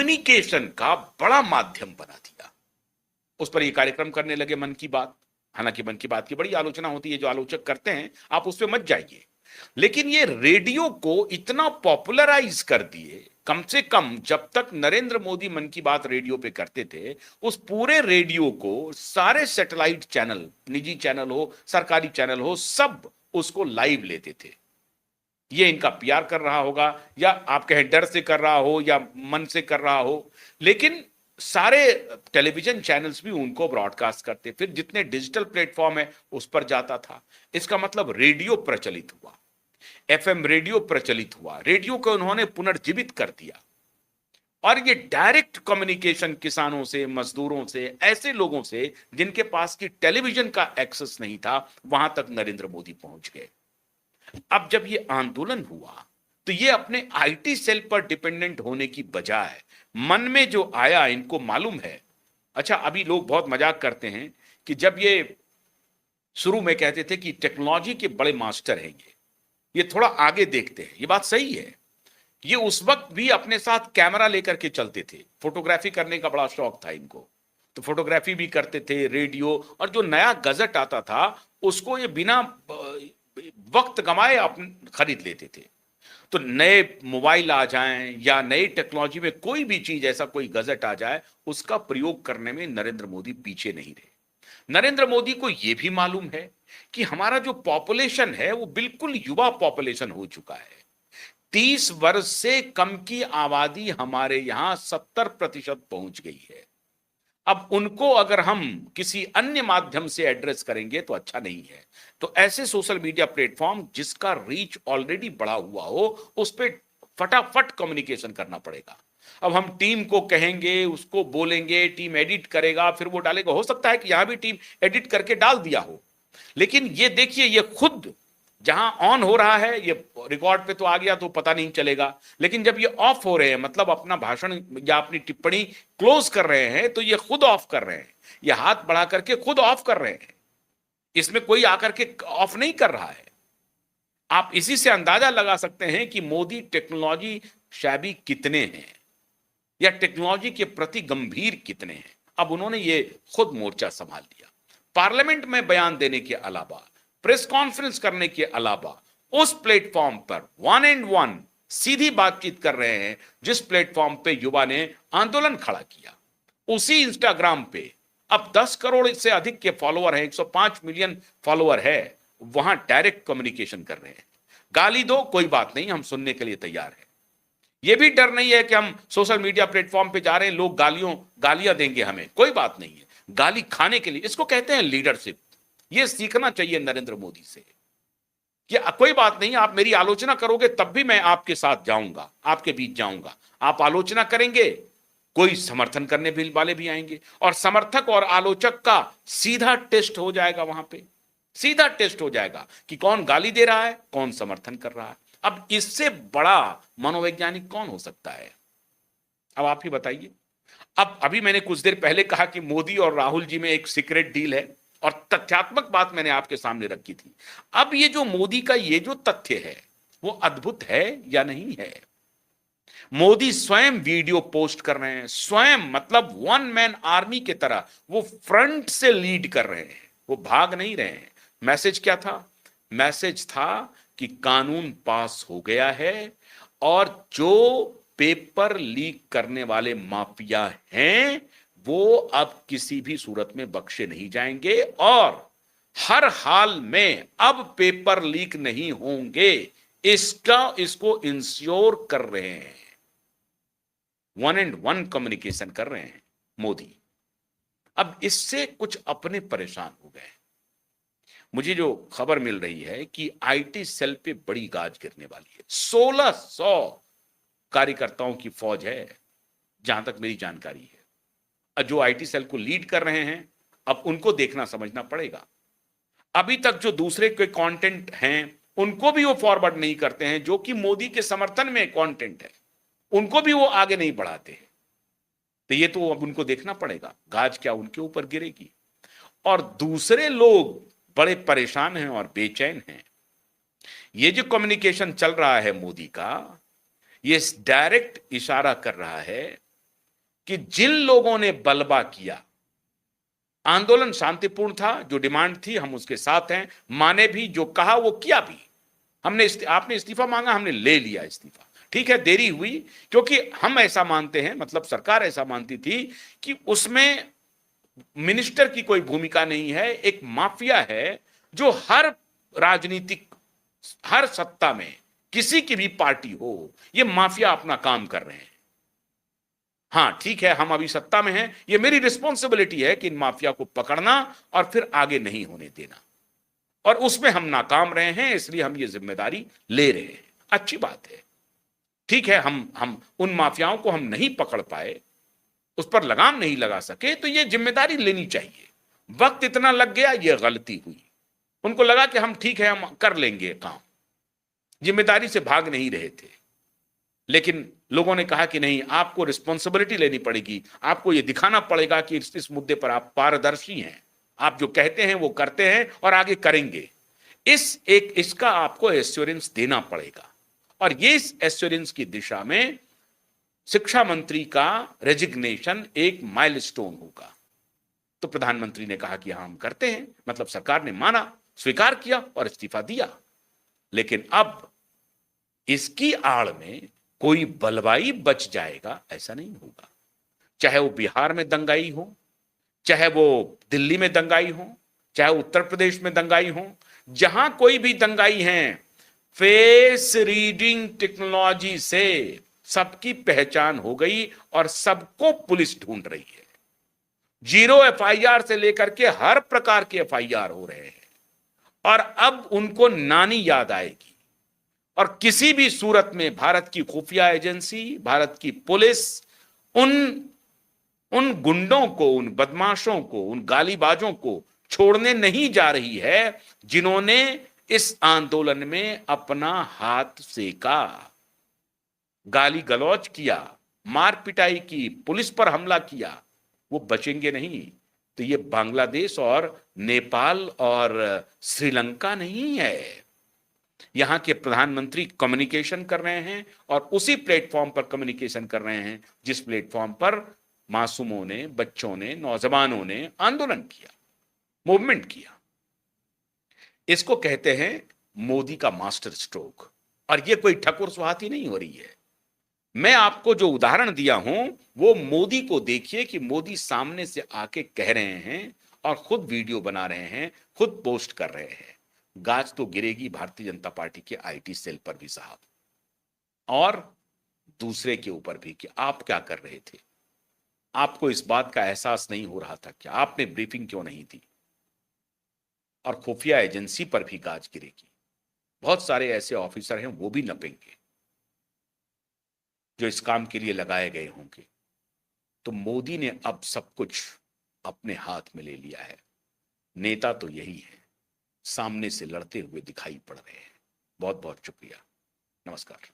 Communication का बड़ा माध्यम बना दिया। उस पर ये कार्यक्रम करने लगे मन की बात। हालांकि मन की बात की बड़ी आलोचना होती है, जो आलोचक करते हैं आप उस पर मत जाइए, लेकिन ये रेडियो को इतना पॉपुलराइज कर दिए। कम से कम जब तक नरेंद्र मोदी मन की बात रेडियो पे करते थे, उस पूरे रेडियो को सारे सैटेलाइट चैनल, निजी चैनल हो सरकारी चैनल हो, सब उसको लाइव लेते थे। ये इनका प्यार कर रहा होगा, या आप कहें डर से कर रहा हो, या मन से कर रहा हो, लेकिन सारे टेलीविजन चैनल्स भी उनको ब्रॉडकास्ट करते। फिर जितने डिजिटल प्लेटफॉर्म है उस पर जाता था। इसका मतलब रेडियो प्रचलित हुआ, एफएम रेडियो प्रचलित हुआ, रेडियो को उन्होंने पुनर्जीवित कर दिया। और ये डायरेक्ट कम्युनिकेशन किसानों से, मजदूरों से, ऐसे लोगों से जिनके पास की टेलीविजन का एक्सेस नहीं था, वहां तक नरेंद्र मोदी पहुंच गए। अब जब ये आंदोलन हुआ तो ये अपने आईटी सेल पर डिपेंडेंट होने की बजाय मन में जो आया, इनको मालूम है। अच्छा, अभी लोग बहुत मजाक करते हैं कि जब ये शुरू में कहते थे कि टेक्नोलॉजी के बड़े मास्टर हैं, ये थोड़ा आगे देखते हैं, ये बात सही है। ये उस वक्त भी अपने साथ कैमरा लेकर के चलते थे, फोटोग्राफी करने का बड़ा शौक था इनको, तो फोटोग्राफी भी करते थे, रेडियो, और जो नया गजट आता था उसको ये बिना वक्त गंवाए खरीद लेते थे। तो नए मोबाइल आ जाएं या नई टेक्नोलॉजी में कोई भी चीज, ऐसा कोई गजट आ जाए, उसका प्रयोग करने में नरेंद्र मोदी पीछे नहीं रहे। नरेंद्र मोदी को यह भी मालूम है कि हमारा जो पॉपुलेशन है वो बिल्कुल युवा पॉपुलेशन हो चुका है। 30 वर्ष से कम की आबादी हमारे यहां 70% पहुंच गई है। अब उनको अगर हम किसी अन्य माध्यम से एड्रेस करेंगे तो अच्छा नहीं है। तो ऐसे सोशल मीडिया प्लेटफॉर्म जिसका रीच ऑलरेडी बढ़ा हुआ हो, उस पर फटाफट कम्युनिकेशन करना पड़ेगा। अब हम टीम को कहेंगे, उसको बोलेंगे, टीम एडिट करेगा, फिर वो डालेगा। हो सकता है कि यहां भी टीम एडिट करके डाल दिया हो, लेकिन ये देखिए, ये खुद जहां ऑन हो रहा है, ये रिकॉर्ड पे तो आ गया तो पता नहीं चलेगा, लेकिन जब ये ऑफ हो रहे हैं, मतलब अपना भाषण या अपनी टिप्पणी क्लोज कर रहे हैं, तो ये खुद ऑफ कर रहे हैं। ये हाथ बढ़ा करके खुद ऑफ कर रहे हैं, इसमें कोई आकर के ऑफ नहीं कर रहा है। आप इसी से अंदाजा लगा सकते हैं कि मोदी टेक्नोलॉजी शैबी कितने हैं, या टेक्नोलॉजी के प्रति गंभीर कितने हैं। अब उन्होंने ये खुद मोर्चा संभाल लिया। पार्लियामेंट में बयान देने के अलावा, प्रेस कॉन्फ्रेंस करने के अलावा, उस प्लेटफॉर्म पर 1 सीधी बातचीत कर रहे हैं जिस प्लेटफॉर्म पे युवा ने आंदोलन खड़ा किया। उसी इंस्टाग्राम पे अब 10 करोड़ से अधिक के फॉलोअर हैं, 105 मिलियन फॉलोअर है, वहां डायरेक्ट कम्युनिकेशन कर रहे हैं। गाली दो, कोई बात नहीं, हम सुनने के लिए तैयार हैं। यह भी डर नहीं है कि हम सोशल मीडिया प्लेटफॉर्म पे जा रहे हैं, लोग गालियां देंगे हमें, कोई बात नहीं है। गाली खाने के लिए, इसको कहते हैं लीडरशिप। यह सीखना चाहिए नरेंद्र मोदी से कि कोई बात नहीं, आप मेरी आलोचना करोगे तब भी मैं आपके साथ जाऊंगा, आपके बीच जाऊंगा। आप आलोचना करेंगे, कोई समर्थन करने वाले भी आएंगे, और समर्थक और आलोचक का सीधा टेस्ट हो जाएगा। वहां पे सीधा टेस्ट हो जाएगा कि कौन गाली दे रहा है, कौन समर्थन कर रहा है। अब इससे बड़ा मनोवैज्ञानिक कौन हो सकता है? अब आप ही बताइए। अब अभी मैंने कुछ देर पहले कहा कि मोदी और राहुल जी में एक सीक्रेट डील है, और तथ्यात्मक बात मैंने आपके सामने रखी थी। अब ये जो मोदी का ये जो तथ्य है, वो अद्भुत है या नहीं है? मोदी स्वयं वीडियो पोस्ट कर रहे हैं, स्वयं, मतलब 1 मैन आर्मी की तरह वो फ्रंट से लीड कर रहे हैं, वो भाग नहीं रहे हैं। मैसेज क्या था? मैसेज था कि कानून पास हो गया है, और जो पेपर लीक करने वाले माफिया हैं वो अब किसी भी सूरत में बख्शे नहीं जाएंगे, और हर हाल में अब पेपर लीक नहीं होंगे, इसको इंश्योर कर रहे हैं। 1 कम्युनिकेशन कर रहे हैं मोदी। अब इससे कुछ अपने परेशान हो गए। मुझे जो खबर मिल रही है कि आईटी सेल पे बड़ी गाज गिरने वाली है। 1600 कार्यकर्ताओं की फौज है, जहां तक मेरी जानकारी है। जो आईटी सेल को लीड कर रहे हैं, अब उनको देखना समझना पड़ेगा। अभी तक जो दूसरे के कंटेंट हैं उनको भी वो फॉरवर्ड नहीं करते हैं, जो कि मोदी के समर्थन में कंटेंट है, उनको भी वो आगे नहीं बढ़ाते हैं। तो ये तो अब उनको देखना पड़ेगा, गाज क्या उनके ऊपर गिरेगी। और दूसरे लोग बड़े परेशान हैं और बेचैन हैं। ये जो कम्युनिकेशन चल रहा है मोदी का, ये डायरेक्ट इशारा कर रहा है कि जिन लोगों ने बलवा किया, आंदोलन शांतिपूर्ण था, जो डिमांड थी हम उसके साथ हैं, माने भी, जो कहा वो किया भी। आपने इस्तीफा मांगा, हमने ले लिया इस्तीफा। ठीक है, देरी हुई क्योंकि हम ऐसा मानते हैं, मतलब सरकार ऐसा मानती थी कि उसमें मिनिस्टर की कोई भूमिका नहीं है, एक माफिया है जो हर सत्ता में किसी की भी पार्टी हो, ये माफिया अपना काम कर रहे हैं। हाँ ठीक है, हम अभी सत्ता में हैं, ये मेरी रिस्पॉन्सिबिलिटी है कि इन माफिया को पकड़ना और फिर आगे नहीं होने देना, और उसमें हम नाकाम रहे हैं, इसलिए हम ये जिम्मेदारी ले रहे हैं। अच्छी बात है, ठीक है, हम उन माफियाओं को हम नहीं पकड़ पाए, उस पर लगाम नहीं लगा सके, तो ये जिम्मेदारी लेनी चाहिए। वक्त इतना लग गया, ये गलती हुई। उनको लगा कि हम ठीक है, हम कर लेंगे काम, जिम्मेदारी से भाग नहीं रहे थे। लेकिन लोगों ने कहा कि नहीं, आपको रिस्पॉन्सिबिलिटी लेनी पड़ेगी, आपको यह दिखाना पड़ेगा कि इस मुद्दे पर आप पारदर्शी हैं, आप जो कहते हैं वो करते हैं और आगे करेंगे। इसका आपको एश्योरेंस देना पड़ेगा, और ये इस एश्योरेंस की दिशा में शिक्षा मंत्री का रेजिग्नेशन एक माइलस्टोन होगा। तो प्रधानमंत्री ने कहा कि हम करते हैं, मतलब सरकार ने माना, स्वीकार किया और इस्तीफा दिया। लेकिन अब इसकी आड़ में कोई बलवाई बच जाएगा, ऐसा नहीं होगा। चाहे वो बिहार में दंगाई हो, चाहे वो दिल्ली में दंगाई हो, चाहे उत्तर प्रदेश में दंगाई हो, जहां कोई भी दंगाई है, फेस रीडिंग टेक्नोलॉजी से सबकी पहचान हो गई और सबको पुलिस ढूंढ रही है। 0 एफआईआर से लेकर के हर प्रकार के एफआईआर हो रहे हैं, और अब उनको नानी याद आएगी। और किसी भी सूरत में भारत की खुफिया एजेंसी, भारत की पुलिस उन गुंडों को, उन बदमाशों को, उन गालीबाजों को छोड़ने नहीं जा रही है, जिन्होंने इस आंदोलन में अपना हाथ सेका, गाली गलौज किया, मार पिटाई की, पुलिस पर हमला किया। वो बचेंगे नहीं। तो ये बांग्लादेश और नेपाल और श्रीलंका नहीं है। यहां के प्रधानमंत्री कम्युनिकेशन कर रहे हैं, और उसी प्लेटफॉर्म पर कम्युनिकेशन कर रहे हैं जिस प्लेटफॉर्म पर मासूमों ने, बच्चों ने, नौजवानों ने आंदोलन किया, मूवमेंट किया। इसको कहते हैं मोदी का मास्टर स्ट्रोक। और ये कोई ठकुर सुहाती नहीं हो रही है। मैं आपको जो उदाहरण दिया हूं, वो मोदी को देखिए कि मोदी सामने से आके कह रहे हैं और खुद वीडियो बना रहे हैं, खुद पोस्ट कर रहे हैं। गाज तो गिरेगी भारतीय जनता पार्टी के आईटी सेल पर भी साहब, और दूसरे के ऊपर भी, कि आप क्या कर रहे थे। आपको इस बात का एहसास नहीं हो रहा था क्या? आपने ब्रीफिंग क्यों नहीं दी? और खुफिया एजेंसी पर भी गाज गिरेगी। बहुत सारे ऐसे ऑफिसर हैं, वो भी नपेंगे जो इस काम के लिए लगाए गए होंगे। तो मोदी ने अब सब कुछ अपने हाथ में ले लिया है। नेता तो यही है, सामने से लड़ते हुए दिखाई पड़ रहे हैं। बहुत बहुत शुक्रिया, नमस्कार।